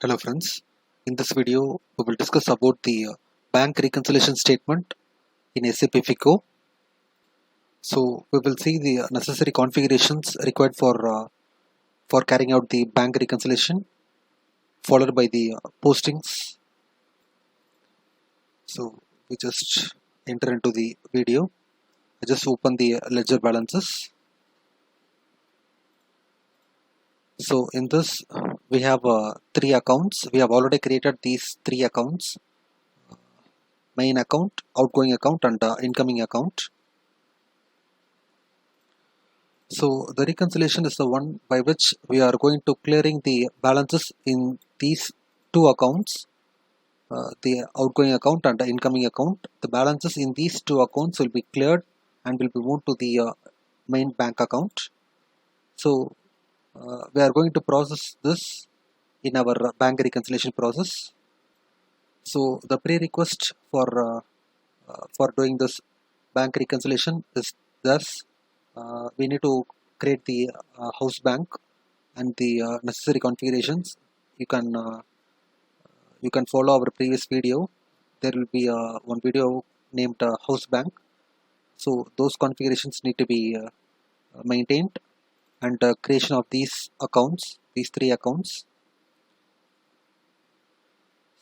Hello friends, in this video we will discuss about the bank reconciliation statement in SAP FICO. So we will see the necessary configurations required for carrying out the bank reconciliation, followed by the postings. So we just enter into the video. I just open the ledger balances. So in this we have three accounts. We have already created these three accounts: main account, outgoing account, and incoming account. So the reconciliation is the one by which we are going to clearing the balances in these two accounts, the outgoing account and the incoming account. The balances in these two accounts will be cleared and will be moved to the main bank account. So we are going to process this in our bank reconciliation process. So the prerequisite for doing this bank reconciliation is thus we need to create the house bank and the necessary configurations. You can uh, you can follow our previous video. There will be one video named house bank. So those configurations need to be maintained, and creation of these accounts, these three accounts.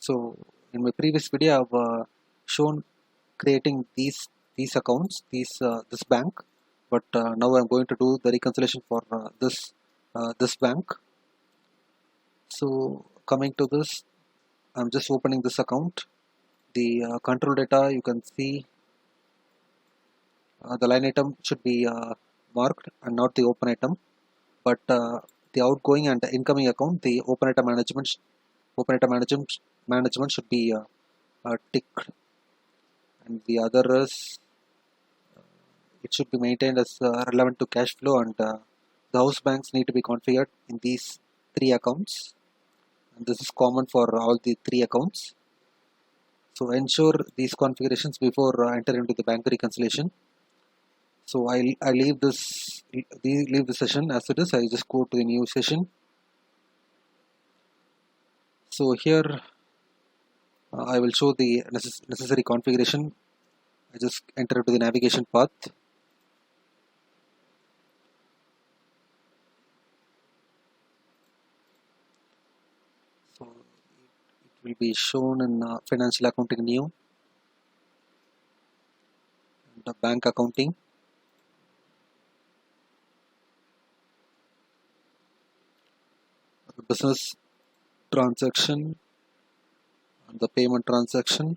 So in my previous video, I've shown creating these accounts, this bank, but now I'm going to do the reconciliation for this bank. So coming to this, I'm just opening this account. The control data, you can see the line item should be marked and not the open item, but the outgoing and incoming account, the open item management should be ticked, and the other is it should be maintained as relevant to cash flow, and the house banks need to be configured in these three accounts, and this is common for all the three accounts. So ensure these configurations before enter into the bank reconciliation. So I leave the session as it is. I just go to the new session. So here I will show the necessary configuration. I just enter into the navigation path. So it will be shown in financial accounting new, the bank accounting, the business transaction, and the payment transaction,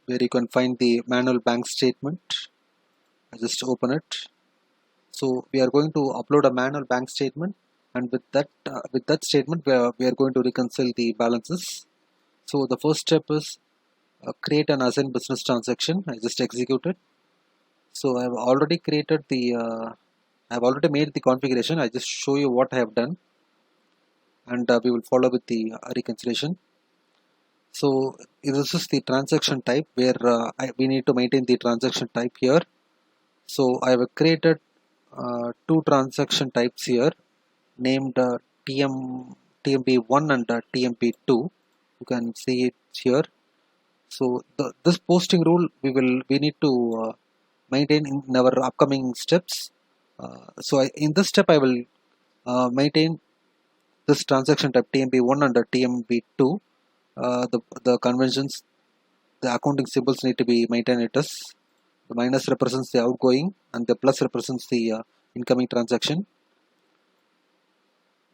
where you can find the manual bank statement. I just open it. So we are going to upload a manual bank statement, and with that statement we are going to reconcile the balances. So the first step is create an assign business transaction. I just execute it. So I have already created I have already made the configuration. I just show you what I have done, and we will follow with the reconciliation. So this is the transaction type where we need to maintain the transaction type here. So I have created two transaction types here named TMB1 and TMB2. You can see it here. So this posting rule we need to maintain in our upcoming steps. In this step I will maintain this transaction type TMB1 and TMB2. The conventions, the accounting symbols need to be maintained. It is the minus represents the outgoing and the plus represents the incoming transaction.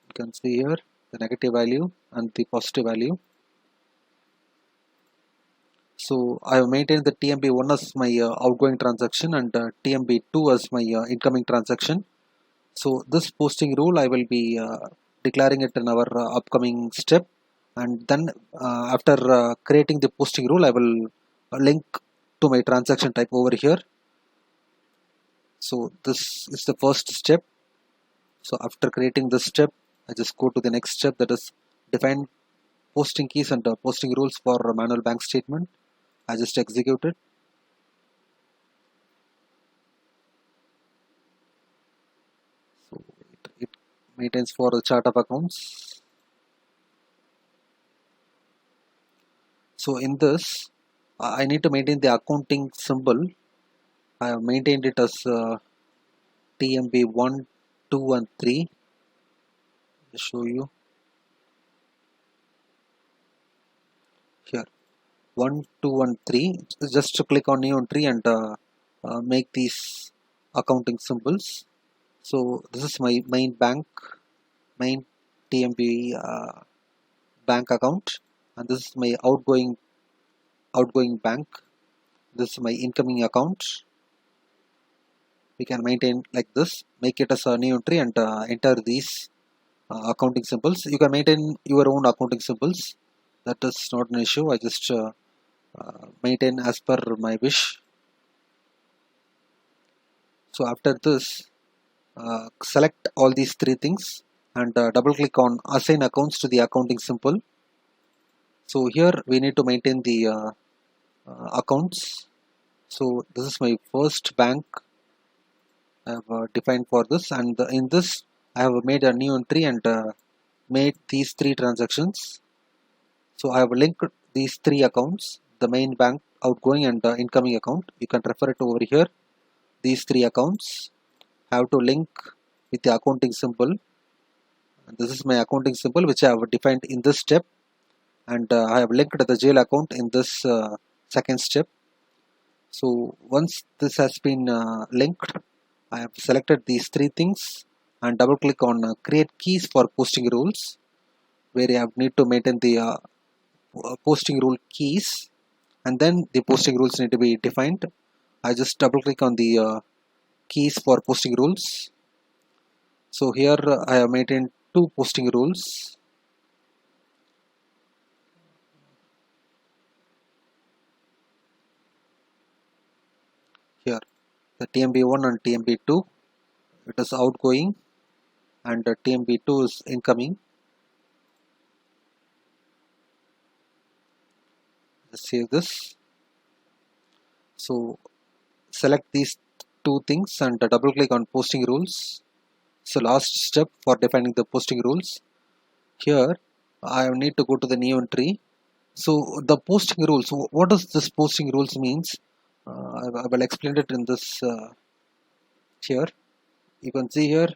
You can see here the negative value and the positive value. So I have maintained the TMB1 as my outgoing transaction and TMB2 as my incoming transaction. So this posting rule I will be declaring it in our upcoming step, and then after creating the posting rule I will link to my transaction type over here. So this is the first step. So after creating this step, I just go to the next step, that is define posting keys and posting rules for manual bank statement. I just execute it. So it maintains for the chart of accounts. So in this, I need to maintain the accounting symbol. I have maintained it as TMB 1, 2 and 3. I'll show you here. 1, 2 and 3. Just to click on new entry and make these accounting symbols. So this is my main TMB bank account, and this is my outgoing bank. This is my incoming account. We can maintain like this, make it as a new entry and enter these accounting symbols. You can maintain your own accounting symbols. That is not an issue. I just maintain as per my wish. So after this, select all these three things and double click on assign accounts to the accounting symbol. So here we need to maintain the accounts. So this is my first bank I have defined for this, and in this I have made a new entry and made these three transactions. So I have linked these three accounts, the main bank, outgoing and incoming account. You can refer it over here. These three accounts have to link with the accounting symbol. And this is my accounting symbol which I have defined in this step, and I have linked the GL account in this second step. So once this has been linked, I have selected these three things and double click on create keys for posting rules, where I have need to maintain the posting rule keys, and then the posting rules need to be defined. I just double click on the keys for posting rules. So here I have maintained two posting rules. Here the TMB1 and TMB2, it is outgoing, and TMB2 is incoming. Let's save this. So select these two things and double click on posting rules. So last step for defining the posting rules. Here I need to go to the new entry. So the posting rules, what does this posting rules means? I will explain it in this here. You can see here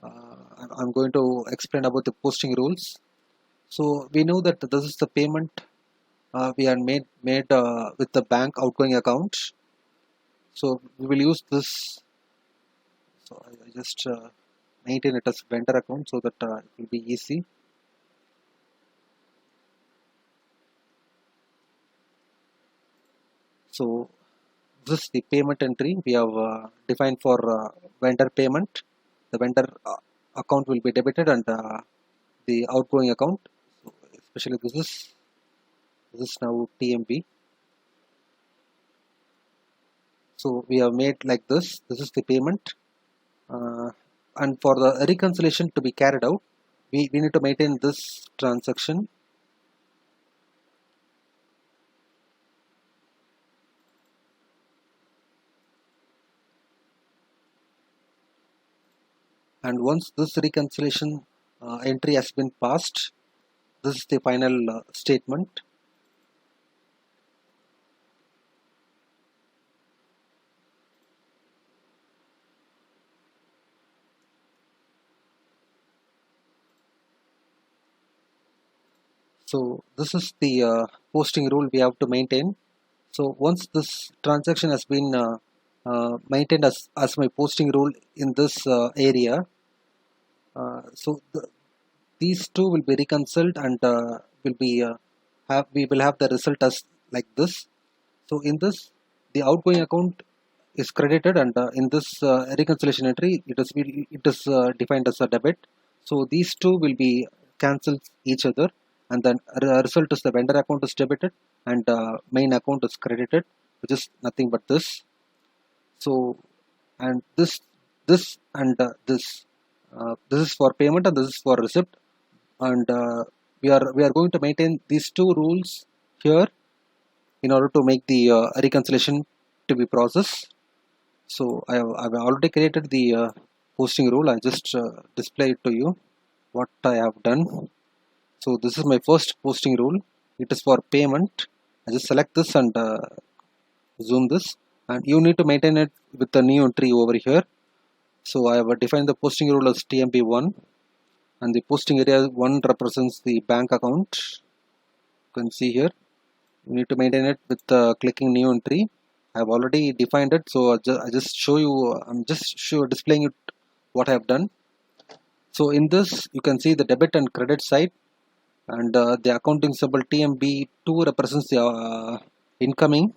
I'm going to explain about the posting rules. So we know that this is the payment we are made with the bank outgoing account. So we will use this. So I just maintain it as vendor account so that it will be easy. So this is the payment entry we have defined for vendor payment. The vendor account will be debited and the outgoing account. So especially this is now TMB. So we have made like this. This is the payment, and for the reconciliation to be carried out, we need to maintain this transaction. And once this reconciliation entry has been passed, this is the final statement. So this is the posting rule we have to maintain. So once this transaction has been maintained as my posting rule in this area, so these two will be reconciled and will be we will have the result as like this. So in this, the outgoing account is credited, and in this reconciliation entry, it is defined as a debit. So these two will be cancelled each other, and then result is the vendor account is debited and main account is credited, which is nothing but this. So and this and this is for payment and this is for receipt, and we are going to maintain these two rules here in order to make the reconciliation to be processed. So I've already created the posting rule. I just display it to you what I have done. So this is my first posting rule. It is for payment. I just select this and zoom this, and you need to maintain it with the new entry over here. So I have defined the posting rule as TMB1, and the posting area 1 represents the bank account. You can see here. You need to maintain it with clicking new entry. I have already defined it, so I just show you. I'm just displaying it what I have done. So in this, you can see the debit and credit side, and the accounting symbol TMB2 represents the incoming.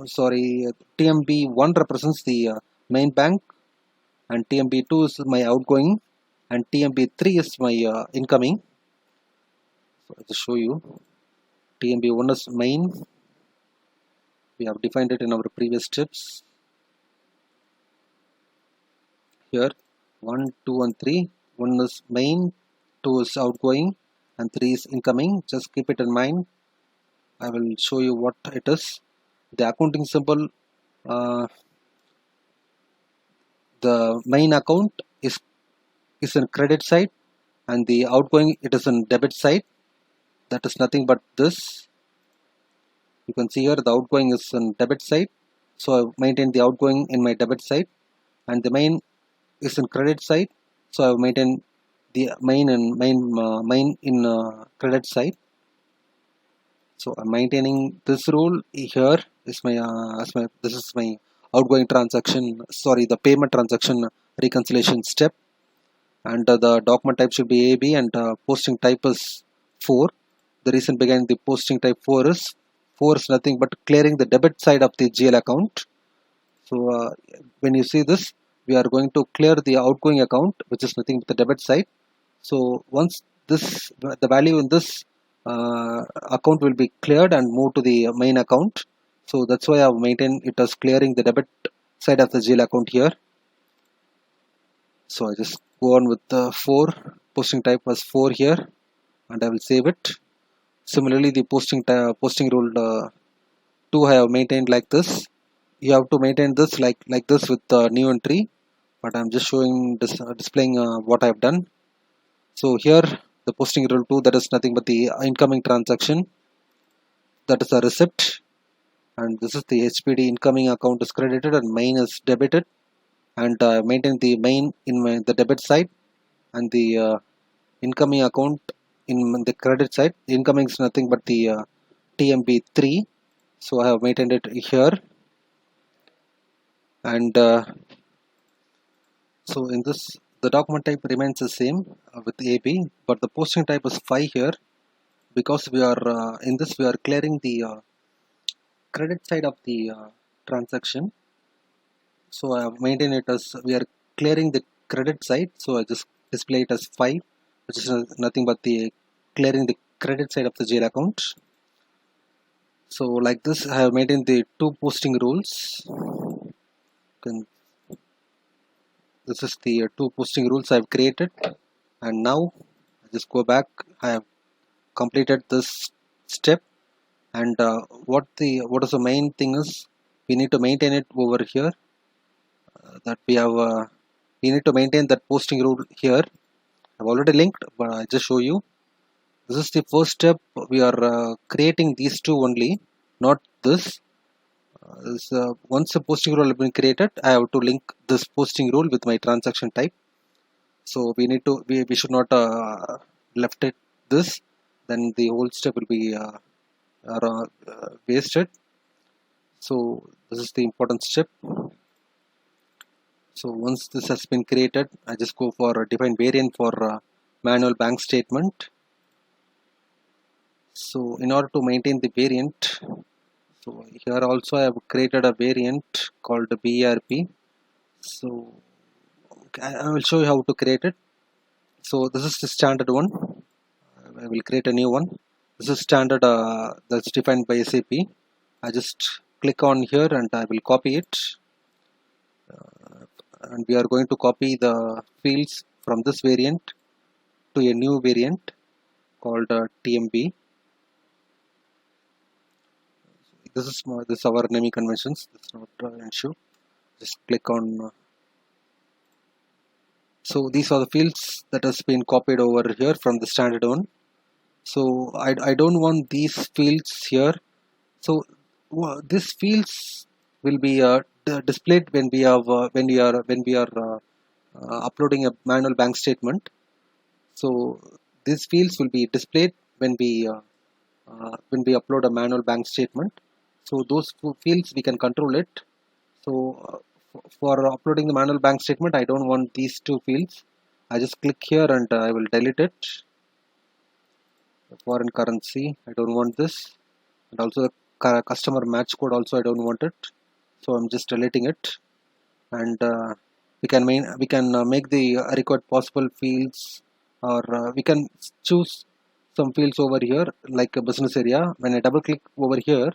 Sorry, TMB1 represents the main bank, and TMB2 is my outgoing, and TMB3 is my incoming. So I'll just show you. TMB1 is main. We have defined it in our previous steps. Here 1, 2 and 3. 1 is main, 2 is outgoing, and 3 is incoming. Just keep it in mind. I will show you what it is. The accounting symbol, the main account is in credit side, and the outgoing it is in debit side. That is nothing but this. You can see here the outgoing is in debit side, so I maintain the outgoing in my debit side, and the main is in credit side, so I maintain the main in credit side. So I'm maintaining this rule here. Is my this is my outgoing transaction. Sorry, the payment transaction reconciliation step, and the document type should be AB, and posting type is 4. The reason behind the posting type 4 is nothing but clearing the debit side of the GL account. So when you see this, we are going to clear the outgoing account, which is nothing but the debit side. So once the value in this account will be cleared and moved to the main account. So that's why I have maintained it as clearing the debit side of the GL account here. So I just go on with the 4. Posting type was 4 here, and I will save it. Similarly, the posting rule 2 I have maintained like this. You have to maintain this like this with the new entry, but I'm just showing this displaying what I've done. So here the posting rule 2, that is nothing but the incoming transaction, that is a receipt, and this is the HPD incoming account is credited and main is debited, and maintain the main in the debit side, and the incoming account in the credit side. Incoming is nothing but the TMB3, so I have maintained it here, and so in this the document type remains the same with AB, but the posting type is 5 here, because we are in this we are clearing the credit side of the transaction. So I have maintained it as we are clearing the credit side, so I just display it as 5, which is nothing but the clearing the credit side of the GL account. So like this I have maintained the 2 posting rules. This is the 2 posting rules I have created, and now I just go back. I have completed this step, and what is the main thing is we need to maintain it over here, that we need to maintain that posting rule here. I've already linked, but I just show you. This is the first step. We are creating these 2 only, not this. Once a posting rule has been created, I have to link this posting rule with my transaction type. So we need to we should not left it this, then the whole step will be wasted. So this is the important step. So once this has been created, I just go for a define variant for manual bank statement. So in order to maintain the variant, so here also I have created a variant called BRP. So I will show you how to create it. So this is the standard one. I will create a new one. This is standard that's defined by SAP. I just click on here and I will copy it. And we are going to copy the fields from this variant to a new variant called TMB. This is our naming conventions. That's not an issue. Just click on So these are the fields that has been copied over here from the standard one. So I don't want these fields here. So these fields will be displayed when we have when we are uploading a manual bank statement. So these fields will be displayed when we upload a manual bank statement. So those fields we can control it. So for uploading the manual bank statement, I don't want these two fields. I just click here and I will delete it. The foreign currency, I don't want this, and also the customer match code also I don't want it. So I'm just deleting it, and we can make the required possible fields, or we can choose some fields over here like a business area. When I double click over here,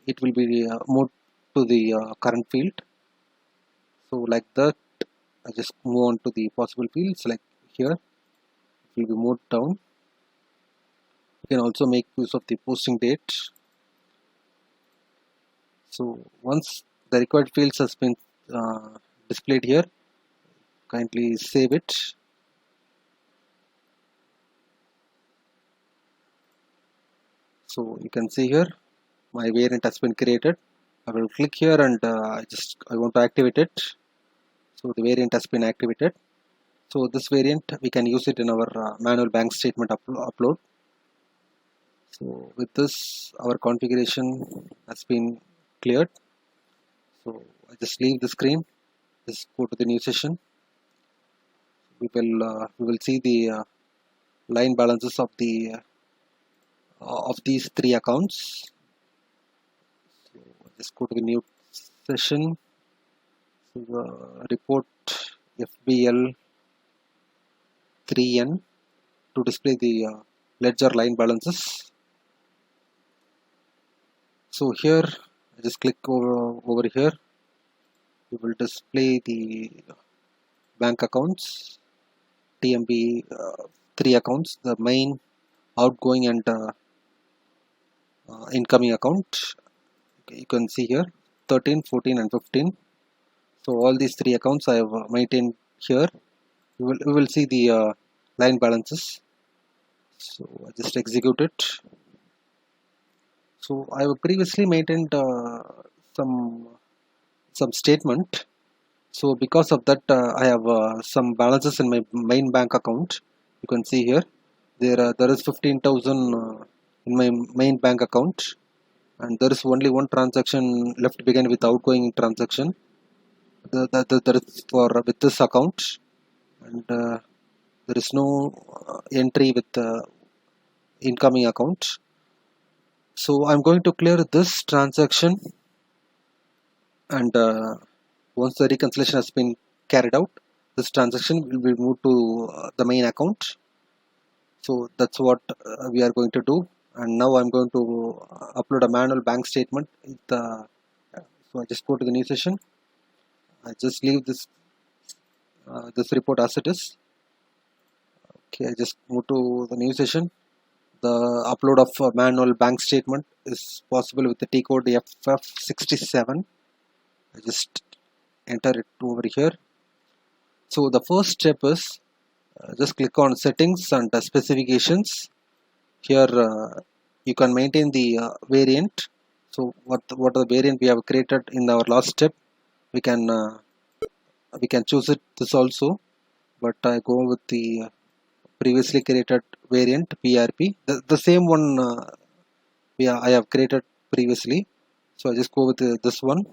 it will be moved to the current field. So like that, I just move on to the possible fields. Like here, it will be moved down. You can also make use of the posting date. So once the required fields has been displayed here, kindly save it. So you can see here my variant has been created. I will click here and I want to activate it. So the variant has been activated. So this variant we can use it in our manual bank statement upload. So with this, our configuration has been cleared. So I just leave the screen. Just go to the new session. We will see the line balances of these three accounts. So just go to the new session. So the report FBL 3N to display the ledger line balances. So here I just click over here. We will display the bank accounts, TMB 3 accounts, the main, outgoing and incoming account. Okay, you can see here 13, 14 and 15. So all these 3 accounts I have maintained here. We will see the line balances. So I just execute it. So I have previously maintained some statement. So because of that, I have some balances in my main bank account. You can see here there is 15,000 in my main bank account, and there is only one transaction left begin with outgoing transaction. That is for with this account, and there is no entry with incoming account. So I'm going to clear this transaction, and once the reconciliation has been carried out, this transaction will be moved to the main account. So that's what we are going to do. And now I'm going to upload a manual bank statement. So I just go to the new session. I just leave this report as it is. Okay, I just move to the new session. The upload of a manual bank statement is possible with the T code FF67. I just enter it over here. So the first step is just click on settings and specifications. Here you can maintain the variant. So what are the variant we have created in our last step, we can choose it this also, but I go with the previously created variant PRP, the same one I have created previously. So I just go with this one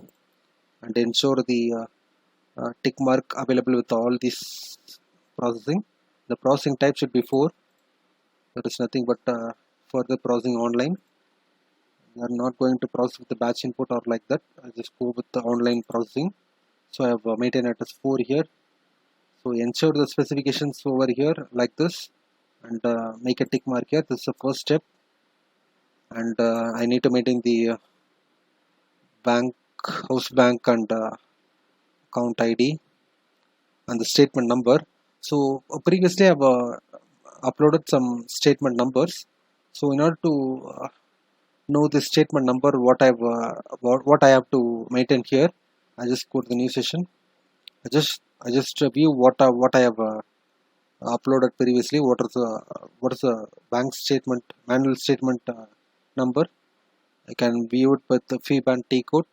and ensure the tick mark available with all these processing. The processing type should be 4. There is nothing but further processing online. We are not going to process with the batch input or like that. I just go with the online processing. So I have maintained it as 4 here. So ensure the specifications over here like this, and make a tick mark here. This is the first step, and I need to maintain the house bank and account ID and the statement number. So previously I've uploaded some statement numbers. So in order to know the statement number, what I have to maintain here, I just go to the new session. I just I just view what I have uploaded previously. What is the bank statement, manual statement number. I can view it with the fee band T code.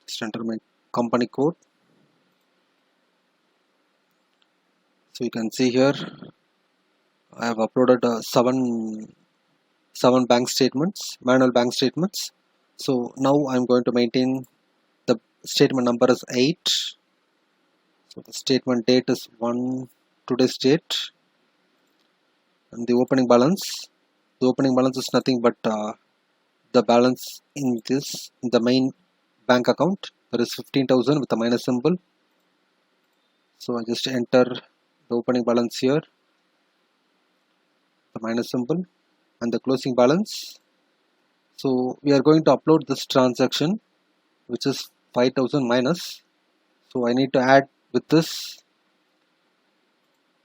Just enter my company code. So you can see here I have uploaded seven bank statements, manual bank statements. So now I'm going to maintain the statement number is 8. So the statement date is today's date, and the opening balance. The opening balance is nothing but the balance in the main bank account. There is 15,000 with a minus symbol. So I just enter the opening balance here, the minus symbol, and the closing balance. So we are going to upload this transaction, which is 5,000 minus. So I need to add with this.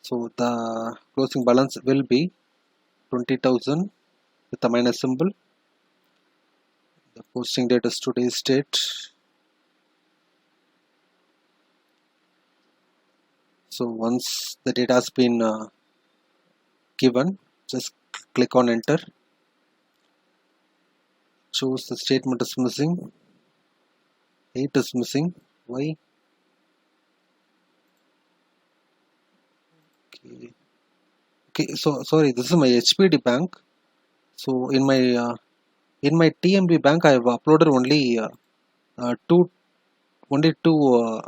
So the closing balance will be 20,000 with a minus symbol. The posting date is today's date. So once the data has been given, just click on enter. Shows the statement is missing. 8 is missing. Why? Okay. So sorry, this is my HPD bank. So in my TMB bank, I have uploaded only two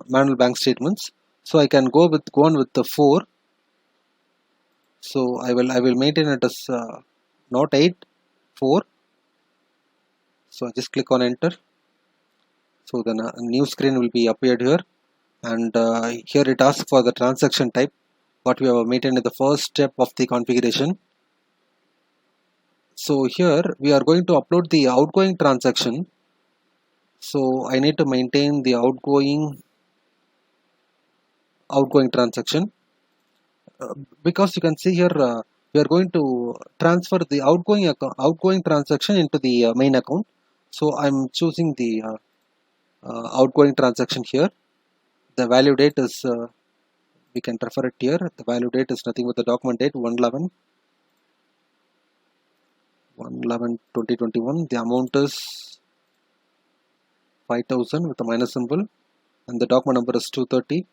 manual bank statements. So I can go on with the 4. So I will maintain it as not 8, 4. So I just click on enter. So then a new screen will be appeared here, and here it asks for the transaction type, what we have maintained in the first step of the configuration. So here we are going to upload the outgoing transaction. So I need to maintain the outgoing transaction, because you can see here we are going to transfer the outgoing transaction into the main account. So I'm choosing the outgoing transaction here. The value date is we can refer it here. The value date is nothing but the document date 1/11/2021. The amount is 5,000 with a minus symbol, and the document number is 230.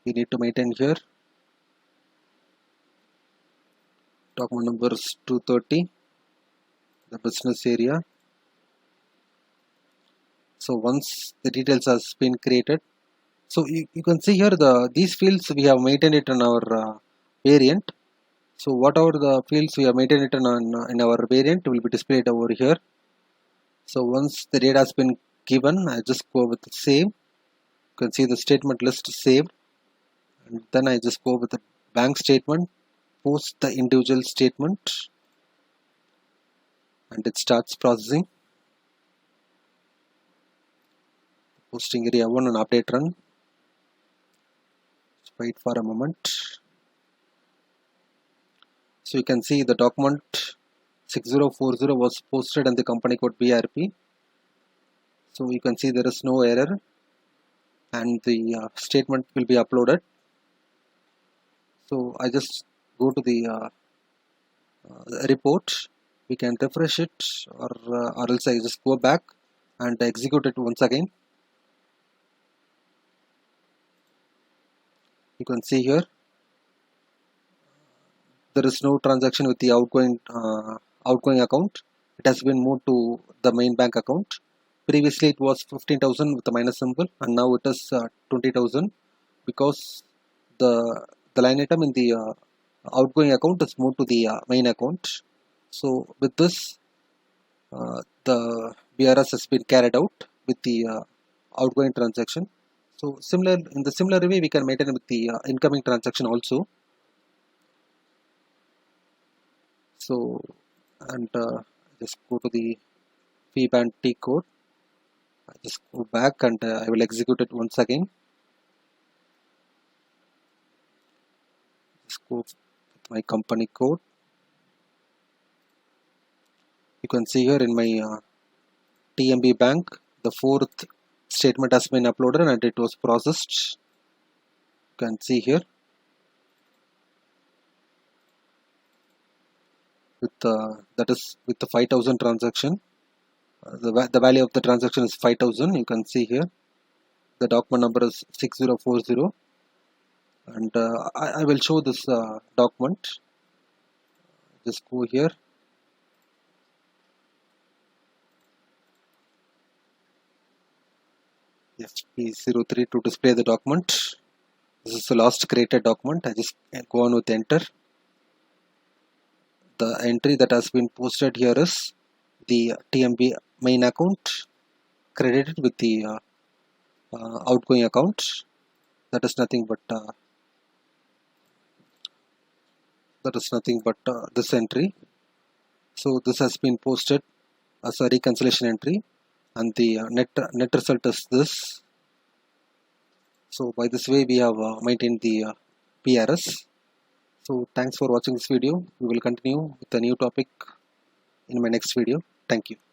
We need to maintain here. Document number is 230. The business area. So once the details has been created, so you can see here these fields we have maintained it in our variant. So whatever the fields we have maintained it in our variant will be displayed over here. So once the data has been given, I just go with the save. You can see the statement list saved, and then I just go with the bank statement, post the individual statement, and it starts processing. Posting area 1 and update run. Just wait for a moment. So you can see the document 6040 was posted in the company code BRP. So you can see there is no error, and the statement will be uploaded. So I just go to the report. We can refresh it, or else I just go back and execute it once again. You can see here there is no transaction with the outgoing account. It has been moved to the main bank account. Previously it was 15,000 with a minus symbol, and now it is 20,000, because the line item in the outgoing account is moved to the main account. So with this, the BRS has been carried out with the outgoing transaction. So in the similar way, we can maintain with the incoming transaction also. So, and just go to the fee band T code. I just go back, and I will execute it once again. Just go with my company code. You can see here in my TMB bank, the fourth statement has been uploaded and it was processed. You can see here with that is with the 5,000 transaction. The value of the transaction is 5,000. You can see here the document number is 6040, and I will show this document. Just go here. FP03 to display the document. This is the last created document. I just go on with enter. The entry that has been posted here is the TMB main account credited with the outgoing account. That is nothing but this entry. So this has been posted as a reconciliation entry, and the net result is this. So by this way we have maintained the PRS. So thanks for watching this video. We will continue with a new topic in my next video. Thank you.